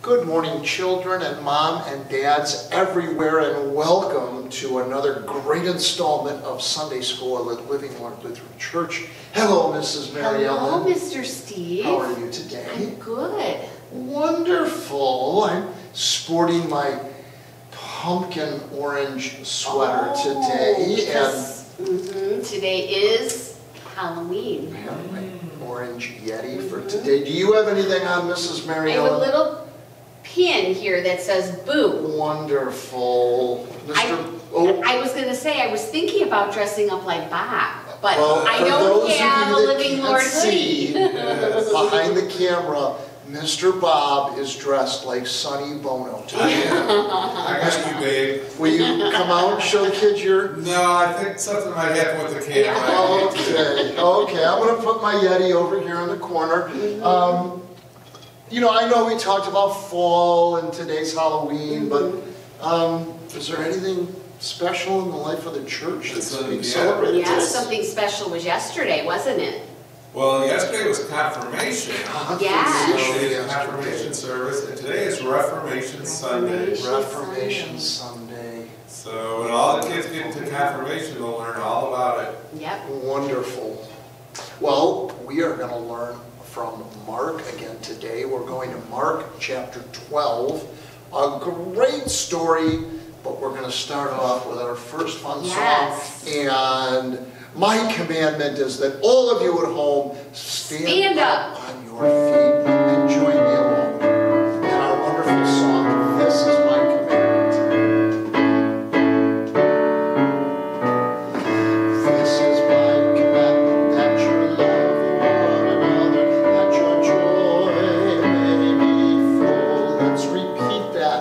Good morning, children and mom and dads everywhere, and welcome to another great installment of Sunday School at Living Lord Lutheran Church. Hello, Mrs. Mary Ellen. Hello, Mr. Steve. How are you today? I'm good. Wonderful. I'm sporting my pumpkin orange sweater today. And today is Halloween. I have my orange Yeti for today. Do you have anything on, Mrs. Mary I have a Ellen? little pin here that says boo. Wonderful. I was going to say, I was thinking about dressing up like Bob, but Well, I for don't those have a of you that Living can't Lord see, hoodie. behind the camera, Mr. Bob is dressed like Sonny Bono today. I got you, babe. Will you come out and show the kids your... No, I think something might happen with the camera. Okay, I'm going to put my Yeti over here in the corner. You know, I know we talked about fall and today's Halloween, but is there anything special in the life of the church that's being celebrated today? Yes, something special was yesterday, wasn't it? Well, yesterday was confirmation. Yes. Confirmation service, and today is Reformation Sunday. Reformation Sunday. So when all the kids get to confirmation, they'll learn all about it. Yep. Wonderful. Well, we are going to learn from Mark again today. We're going to Mark chapter 12. A great story, but we're going to start off with our first fun song. And my commandment is that all of you at home stand up on your feet and join me along in our wonderful song, This Is My Commandment. This is my commandment, that you love one another, that your joy may be full. Let's repeat that.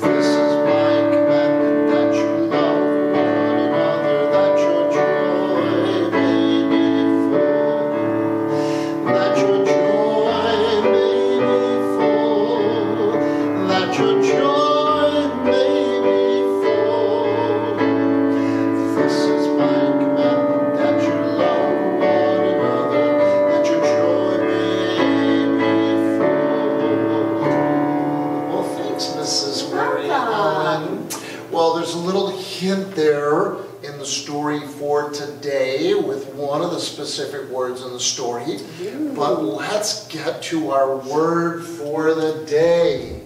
This is my commandment, that you love one another, that your joy may be full. That your joy may be full. That your joy may be full. This is my commandment, that you love one another, that your joy may be full. Well, thanks, Mrs. Mary Ellen. Well, there's a little hint there in the story for today with one of the specific words in the story. But let's get to our word for the day.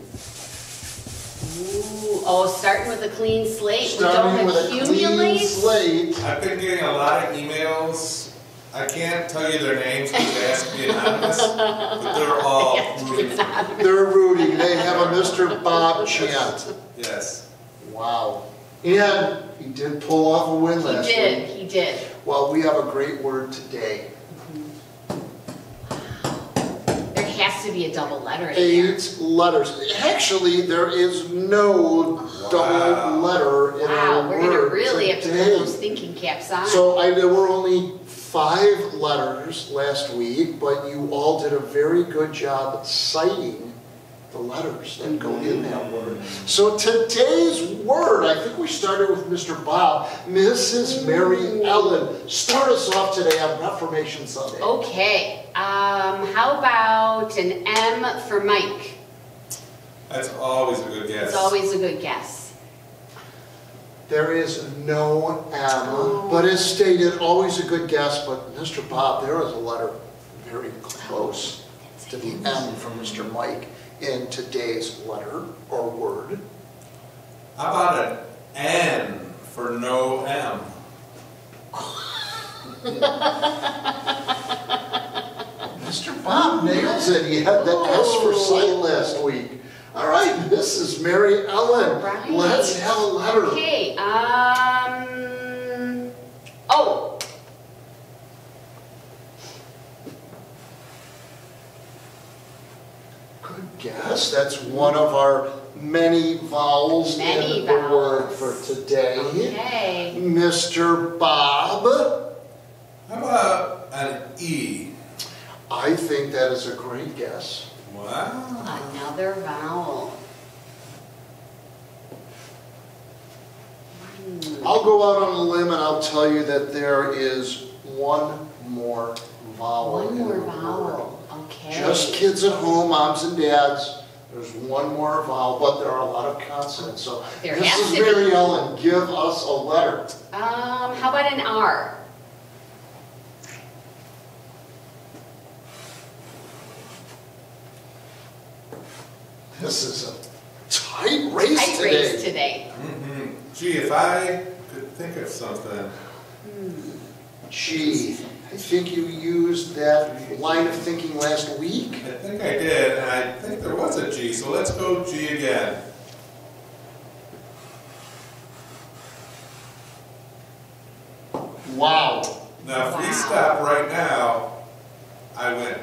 Oh, starting with a clean slate. Starting with a clean accumulate. slate. I've been getting a lot of emails. I can't tell you their names because they have to be anonymous, but they're all rooting. They're rooting. They have a Mr. Bob chant. Yes. Wow. And he did pull off a win last week. He did. Well, we have a great word today. There has to be a double letter in here. 8 letters. Actually, there is no double letter in our Wow, we're going to word really have to put today. those thinking caps on. So there were only 5 letters last week, but you all did a very good job citing the letters that go in that word. So today's word, I think we started with Mr. Bob. Mrs. Mary Ellen, start us off today on Reformation Sunday. Okay. How about an M for Mike? That's always a good guess. It's always a good guess. There is no M, but as stated, always a good guess. But Mr. Bob, there is a letter very close to the M from Mr. Mike in today's letter or word. How about an N for no M? Mr. Bob nails it. He had the S for sight last week. All right, Mrs. Mary Ellen, Right. let's have a letter. Okay. O. Good guess. That's one of our many vowels in the word for today. Okay. Mr. Bob. How about an E? I think that is a great guess. Wow. Another vowel. I'll go out on a limb and I'll tell you that there is one more vowel. One more in the vowel. word. Okay. Just kids at home, moms and dads, There's one more vowel, but there are a lot of consonants. So, There has Mrs. to be. Mary Ellen, give us a letter. How about an R? This is a tight race Tight today. race today. Gee, if I could think of something. Gee, I think you used that line of thinking last week. I think I did, and I think there was a G, so let's go G again. Wow. Now, if we Wow. stop right now, I win.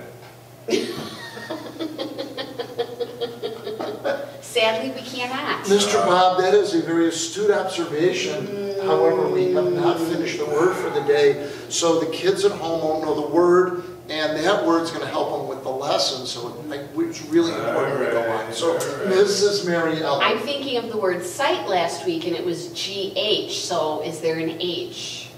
Sadly, we cannot. Mr. Bob, that is a very astute observation. However, we have not finished the word for the day. So the kids at home won't know the word, and that word's going to help them with the lesson. So it's really important to go on. So, Mrs. Mary Ellen. I'm thinking of the word sight last week, and it was GH, so is there an H?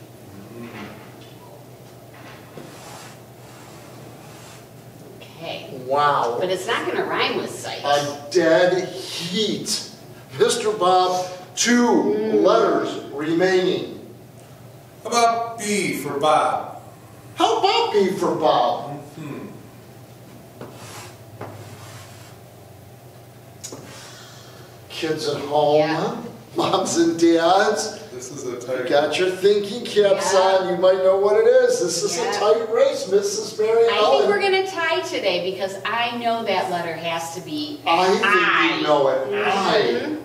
Okay. Wow. But it's not going to rhyme with sight. A dead heat. Mr. Bob, 2 letters remaining. How about B for Bob? How about B for Bob? Kids at home, Yeah. moms and dads, This is a tight. got your thinking caps Yeah. on. You might know what it is. This is Yeah. a tight race, Mrs. Mary I Ellen. think we're going to tie today because I know that letter has to be I think I. you know it. Mhm.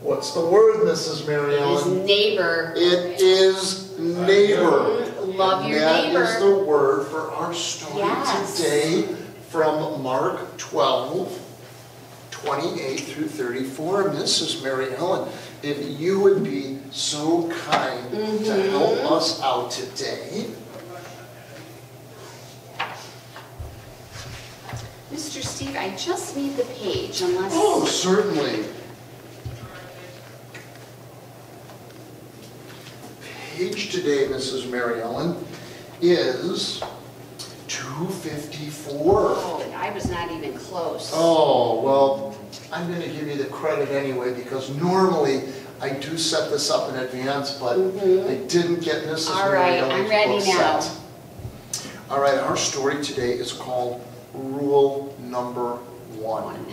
What's the word, Mrs. Mary It is Ellen? neighbor. It is neighbor. Love your And neighbor. that is the word for our story Yes. today from Mark 12, 28 through 34. Mrs. Mary Ellen, if you would be so kind to help us out today. Mr. Steve, I just need the page unless... Oh, certainly. Page today, Mrs. Mary Ellen, is 254. Oh, I was not even close. Oh, well, I'm going to give you the credit anyway because normally I do set this up in advance, but I didn't get Mrs. All Mary right, Ellen's I'm ready book now. set. All right, our story today is called Rule Number 1.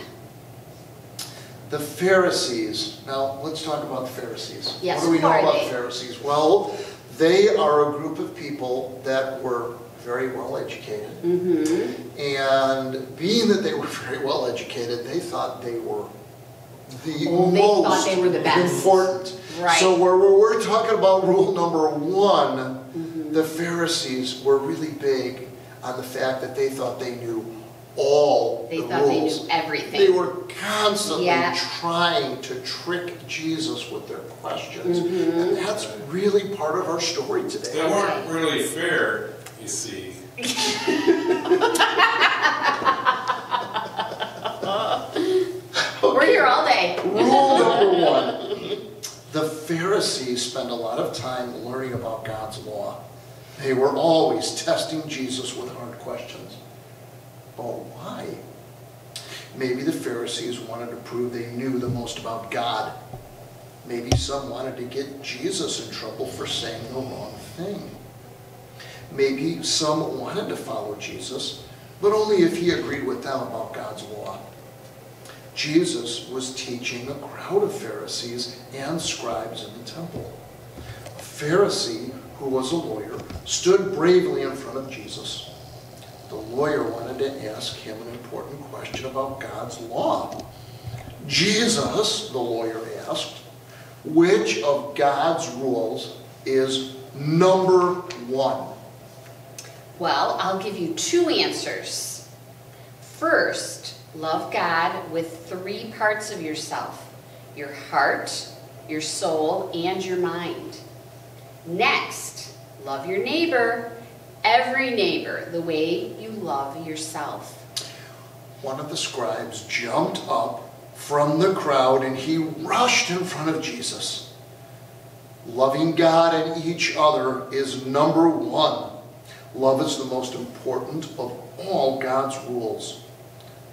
The Pharisees. Now, let's talk about the Pharisees. Yes, what do we who know are about they? the Pharisees? Well, they are a group of people that were very well educated. And being that they were very well educated, they thought they were the They most thought they were the best. important. Right. So where we're talking about rule number 1, the Pharisees were really big on the fact that they thought they knew all They the thought they rules. knew everything. They were constantly Yeah. trying to trick Jesus with their questions. And that's really part of our story today. They weren't really fair, you see. We're here all day. Rule number 1. The Pharisees spend a lot of time learning about God's law. They were always testing Jesus with hard questions. But why? Maybe the Pharisees wanted to prove they knew the most about God. Maybe some wanted to get Jesus in trouble for saying the wrong thing. Maybe some wanted to follow Jesus, but only if he agreed with them about God's law. Jesus was teaching a crowd of Pharisees and scribes in the temple. A Pharisee, who was a lawyer, stood bravely in front of Jesus. The lawyer wanted to ask him an important question about God's law. Jesus, the lawyer asked, which of God's rules is number 1? Well, I'll give you 2 answers. First, love God with 3 parts of yourself: your heart, your soul, and your mind. Next, love your neighbor, every neighbor, the way you love yourself. One of the scribes jumped up from the crowd and he rushed in front of Jesus. Loving God and each other is number 1. Love is the most important of all God's rules.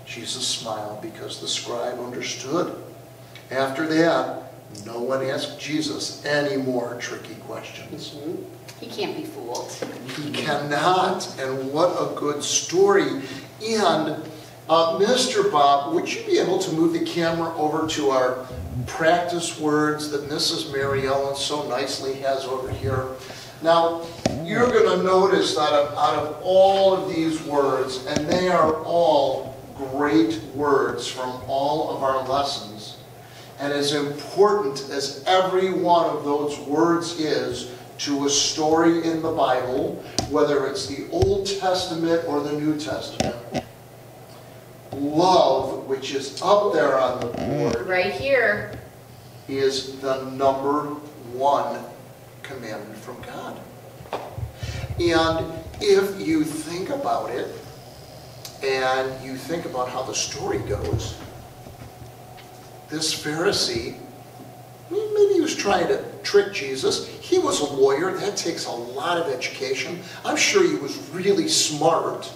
Jesus smiled because the scribe understood. After that, no one asked Jesus any more tricky questions. He can't be fooled. He cannot, and what a good story. And Mr. Bob, would you be able to move the camera over to our practice words that Mrs. Mary Ellen so nicely has over here? Now, you're going to notice that out of all of these words, and they are all great words from all of our lessons, and as important as every one of those words is to a story in the Bible, whether it's the Old Testament or the New Testament, love, which is up there on the board, Right here. is the number one commandment from God. And if you think about it, and you think about how the story goes, this Pharisee, maybe he was trying to trick Jesus. He was a lawyer. That takes a lot of education. I'm sure he was really smart.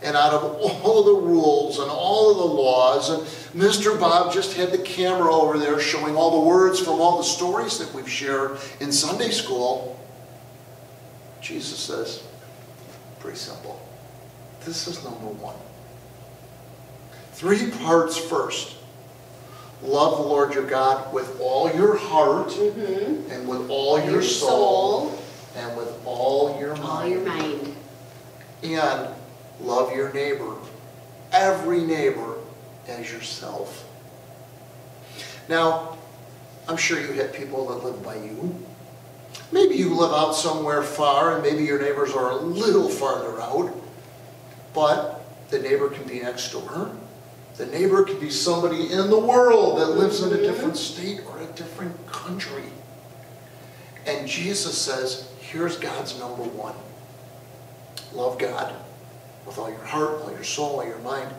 And out of all of the rules and all of the laws, and Mr. Bob just had the camera over there showing all the words from all the stories that we've shared in Sunday school. Jesus says, pretty simple. This is number one. 3 parts first. Love the Lord your God with all your heart, and with all your soul, and with all your mind. All your mind. And love your neighbor, every neighbor, as yourself. Now, I'm sure you have people that live by you. Maybe you live out somewhere far, and maybe your neighbors are a little farther out. But the neighbor can be next door. The neighbor can be somebody in the world that lives in a different state or a different country. And Jesus says, here's God's number one. Love God with all your heart, all your soul, all your mind,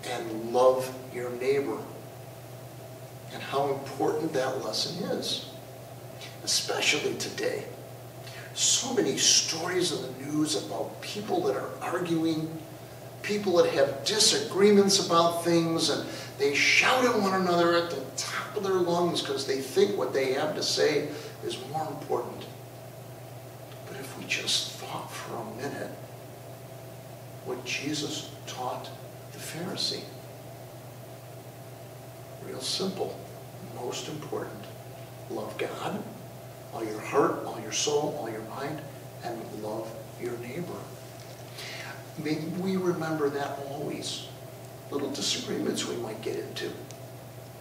and love your neighbor. And how important that lesson is, especially today. So many stories in the news about people that are arguing, people that have disagreements about things, and they shout at one another at the top of their lungs because they think what they have to say is more important. But if we just thought for a minute what Jesus taught the Pharisee. Real simple, most important. Love God, all your heart, all your soul, all your mind, and love your neighbor. May we remember that always. Little disagreements we might get into.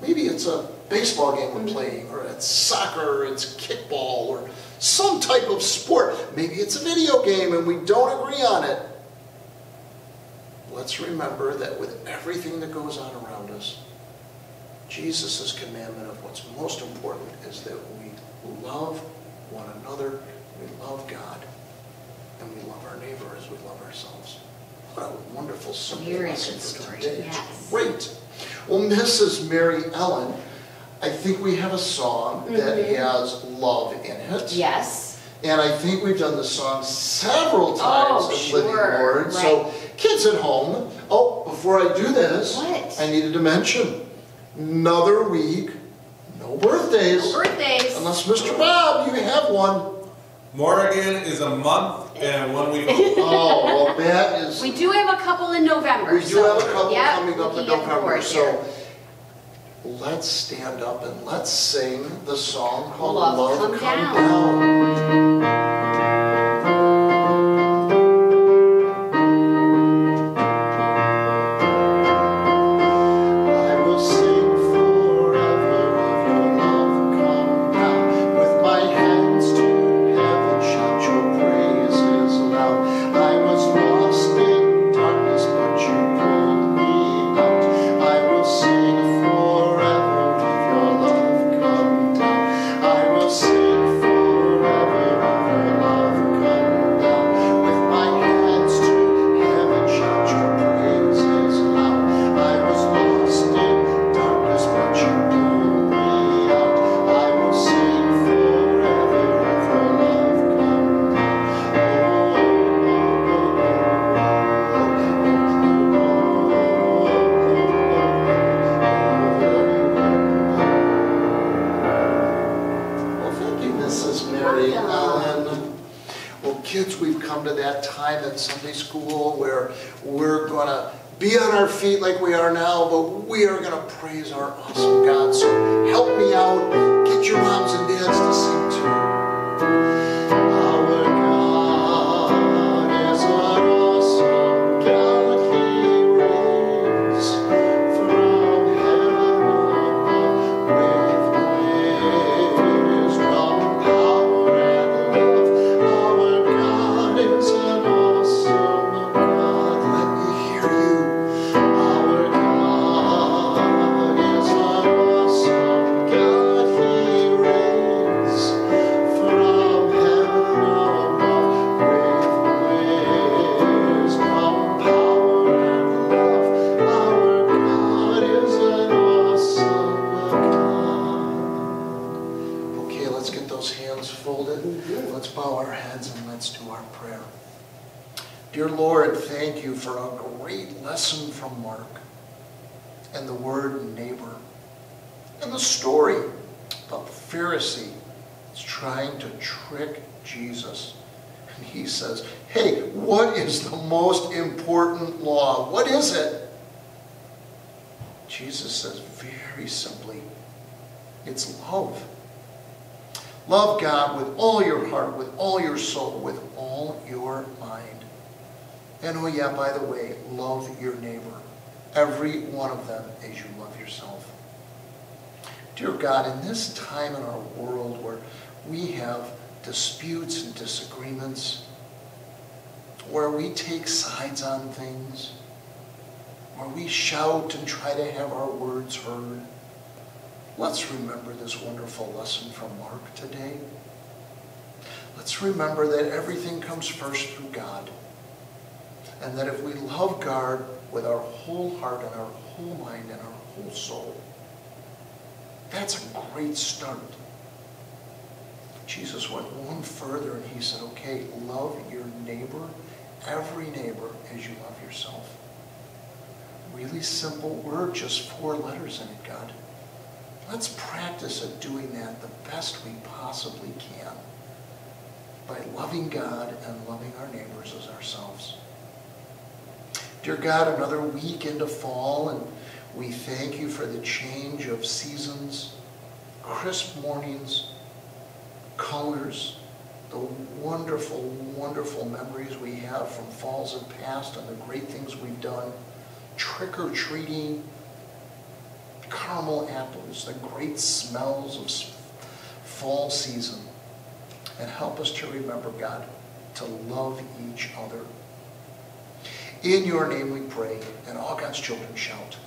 Maybe it's a baseball game we're playing, or it's soccer, or it's kickball, or some type of sport. Maybe it's a video game and we don't agree on it. Let's remember that with everything that goes on around us, Jesus' commandment of what's most important is that we love one another, we love God, and we love our neighbor as we love ourselves. What a wonderful simple lesson for today. Yes. Great. Well, Mrs. Mary Ellen, I think we have a song that has love in it. Yes. And I think we've done the song several times at Living Word. Right. So kids at home, before I do this, What? I needed to mention, another week, no birthdays. No birthdays. Unless Mr. Bob, you have one. Morgan is a month and 1 week old. Oh, well that is... We do have a couple in November. We do have a couple coming up in we can get November. forward So here. let's stand up and let's sing the song called Love Love Come Come Down. Down. I will sing forever of your love come down. With my hands to heaven shout your praises aloud. I was lost in darkness, but you pulled me out. I will sing forever of your love come down. I will sing forever of your time at Sunday school where we're going to be on our feet like we are now, but we are going to praise our awesome God. So help me out. Get your moms and dads to sing too. Our God is an awesome God. He reigns from heaven above with wisdom, power, and love. Our God is an awesome God. Let me hear you. Our God is an awesome God. He reigns from heaven above with wisdom, power, and love. Our God is an awesome God. Okay, let's get those hands folded. Let's bow our heads and let's do our prayer. Dear Lord, thank you for a great lesson from Mark and the word neighbor and the story about the Pharisee is trying to trick Jesus. And he says, hey, what is the most important law? What is it? Jesus says very simply, it's love. Love God with all your heart, with all your soul, with all your mind. And oh yeah, by the way, love your neighbor, every one of them as you love yourself. Dear God, in this time in our world where we have disputes and disagreements, where we take sides on things, where we shout and try to have our words heard, let's remember this wonderful lesson from Mark today. Let's remember that everything comes first through God. And that if we love God with our whole heart and our whole mind and our whole soul, that's a great start. Jesus went one further and he said, okay, love your neighbor, every neighbor, as you love yourself. Really simple word, just 4 letters in it, God. Let's practice at doing that the best we possibly can by loving God and loving our neighbors as ourselves. Dear God, another week into fall, and we thank you for the change of seasons, crisp mornings, colors, the wonderful, wonderful memories we have from falls and past and the great things we've done, trick-or-treating, caramel apples, the great smells of fall season. And help us to remember, God, to love each other. In your name we pray, and all God's children shout,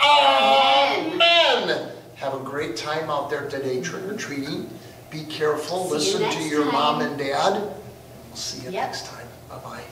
Amen! Have a great time out there today trick-or-treating. Be careful. Listen to your mom and dad. We'll see you next time. Bye-bye.